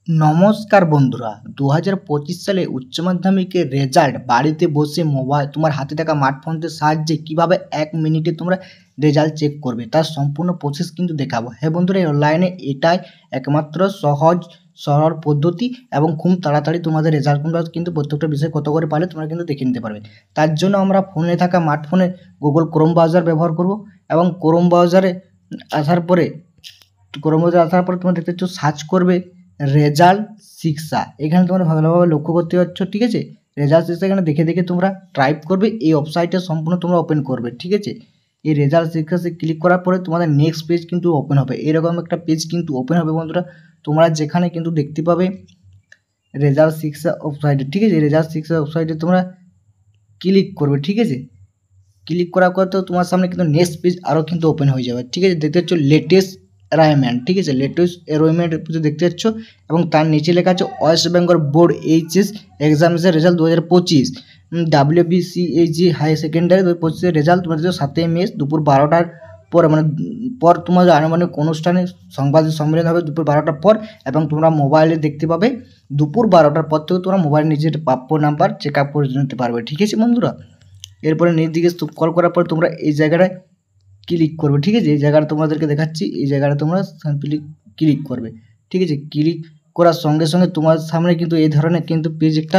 নমস্কার বন্ধুরা, 2025 সালে উচ্চ মাধ্যমিকের রেজাল্ট বাড়িতে বসে মোবাইল তোমার হাতে থাকা স্মার্টফোনের সাহায্যে কিভাবে 1 মিনিটে তোমরা রেজাল্ট চেক করবে তার সম্পূর্ণ প্রসেস কিন্তু দেখাবো। হ্যাঁ বন্ধুরা, এই অনলাইনে এটাই একমাত্র সহজ সরল পদ্ধতি এবং খুব তাড়াতাড়ি তোমাদের রেজাল্ট কিন্তু প্রত্যেকটা বিষয় কত করে পারলে তোমরা কিন্তু দেখে নিতে পারবে। তার জন্য আমরা ফোনে থাকা স্মার্টফোনে গুগল ক্রোম ব্রাউজার ব্যবহার করব এবং ক্রোম ব্রাউজারে আসার পরে তোমরা দেখতে পাচ্ছ সার্চ করবে রেজাল্ট শিক্ষা। এখানে তোমরা ভালোভাবে লক্ষ্য করতে পারছো, ঠিক আছে। রেজাল্ট শিক্ষা এখানে দেখে দেখে তোমরা টাইপ করবে, এই ওয়েবসাইটটা সম্পূর্ণ তোমরা ওপেন করবে, ঠিক আছে। এই রেজাল্ট শিক্ষা ক্লিক করার পরে তোমাদের নেক্সট পেজ কিন্তু ওপেন হবে, এরকম একটা পেজ কিন্তু ওপেন হবে বন্ধুরা। তোমরা যেখানে কিন্তু দেখতে পাবে রেজাল্ট শিক্ষা ওয়েবসাইটে, ঠিক আছে। রেজাল্ট শিক্ষা ওয়েবসাইটে তোমরা ক্লিক করবে, ঠিক আছে। ক্লিক করার পর তো তোমার সামনে কিন্তু নেক্সট পেজ আরও কিন্তু ওপেন হয়ে যাবে, ঠিক আছে। দেখতে পাচ্ছ লেটেস্ট অ্যারাইনমেন্ট, ঠিক আছে। লেটেস্ট অ্যারাইনমেন্ট দেখতে পাচ্ছ এবং তার নিচে লেখা আছে West Bengal board HS examination result 2025, WBCHG high secondary 2025 result. তোমাদের 7ই মে দুপুর 12টার পর তোমাদের আনুমানিক অনুষ্ঠানে সংবাদ সম্মেলন হবে দুপুর 12টার পর, এবং তোমরা মোবাইলে দেখতে পাবে দুপুর 12টার পর থেকে তোমরা মোবাইলে নিজের প্রাপ্য নাম্বার চেক আপ করে নিতে পারবে, ঠিক আছে বন্ধুরা। এরপরে নিজ দিকে কল করার পর তোমরা এই জায়গাটায় ক্লিক করবে, ঠিক আছে। এই জায়গাটা তোমাদেরকে দেখাচ্ছি, এই জায়গাটা তোমরা সিম্পলি ক্লিক করবে, ঠিক আছে। ক্লিক করার সঙ্গে সঙ্গে তোমার সামনে কিন্তু এই ধরনের কিন্তু পেজ একটা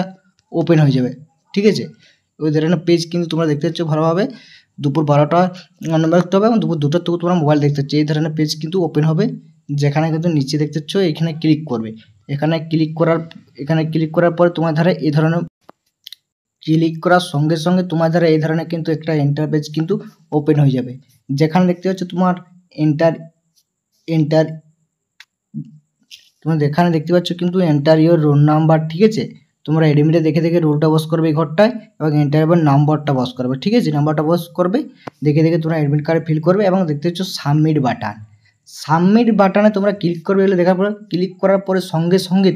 ওপেন হয়ে যাবে, ঠিক আছে। ওই ধরনের পেজ কিন্তু তোমরা দেখতে পাচ্ছ ভালোভাবে দুপুর 12টা দেখতে হবে এবং দুপুর 2টার থেকে তোমরা মোবাইল দেখতে পাচ্ছ। এই ধরনের পেজ কিন্তু ওপেন হবে, যেখানে কিন্তু নিচে দেখতে পাচ্ছ এখানে ক্লিক করবে। এখানে ক্লিক করার পরে তোমার ধারে এই ধরনের ক্লিক করার সঙ্গে সঙ্গে তোমার দ্বারা এই ধরনের কিন্তু একটা এন্টার পেজ কিন্তু ওপেন হয়ে যাবে, যেখানে দেখতে পাচ্ছ তোমার তোমরা যেখানে দেখতে পাচ্ছ কিন্তু এন্টার ইওর রোল নাম্বার, ঠিক আছে। তোমরা এডমিটে দেখে দেখে রোলটা বস করবে এই ঘরটায় এবং এন্টার এবার নাম্বারটা বস করবে, ঠিক আছে। নাম্বারটা বস করবে দেখে দেখে তোমরা অ্যাডমিট কার্ডে ফিল করবে এবং দেখতে পাচ্ছ সাবমিট বাটনে তোমরা ক্লিক করবে। এগুলো দেখার পরে ক্লিক করার পরে সঙ্গে সঙ্গে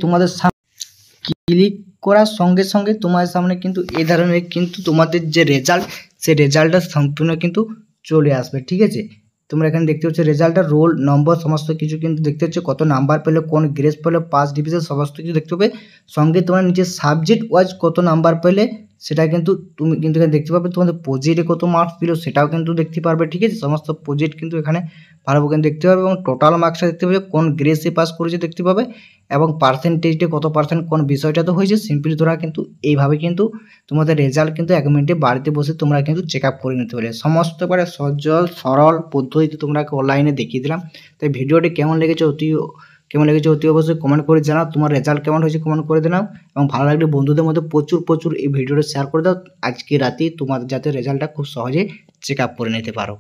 তোমার সামনে কিন্তু এই ধরনের কিন্তু তোমাদের যে রেজাল্ট, সেই রেজাল্টটা সম্পূর্ণ কিন্তু চলে আসবে, ঠিক আছে। তোমরা এখানে দেখতে পাচ্ছ রেজাল্টটা রোল নম্বর সমস্ত কিছু কিন্তু দেখতে পাচ্ছ, কত নাম্বার পেলে, কোন গ্রেড পেলে, পাস ডিভিশন সমস্ত কিছু দেখতে পাবে। সঙ্গে তোমরা নিচে সাবজেক্ট ওয়াইজ কত নাম্বার পেলে সেটা কিন্তু তুমি কিন্তু এখানে দেখতে পাবে। তোমাদের প্রজেক্টে কত মার্কস পেলো সেটাও কিন্তু দেখতে পারবে, ঠিক আছে। সমস্ত প্রজেক্ট কিন্তু এখানে ভালোভাবে দেখতে পাবে এবং টোটাল মার্কসটা দেখতে পাবে, কোন গ্রেডে পাস করেছে দেখতে পাবে এবং পার্সেন্টেজে কত পার্সেন্ট কোন বিষয়টা তো হয়েছে। সিম্পলি তোমরা কিন্তু এইভাবে কিন্তু তোমাদের রেজাল্ট কিন্তু 1 মিনিটে বাড়িতে বসে তোমরা কিন্তু চেক আপ করে নিতে পারবে। সমস্ত করে সহজ সরল পদ্ধতিতে তোমরা অনলাইনে দেখিয়ে দিলাম। তাই ভিডিওটি কেমন লেগেছে অতি অবশ্যই কমেন্ট করে জানাও। তোমার রেজাল্ট কেমন হয়েছে কমেন্ট করে জানাও এবং ভালো লাগলে বন্ধুদের মধ্যে প্রচুর এই ভিডিওটা শেয়ার করে দাও আজকে রাতেই তোমাদের যাতে রেজাল্টটা খুব সহজে চেক আপ করে নিতে পারো।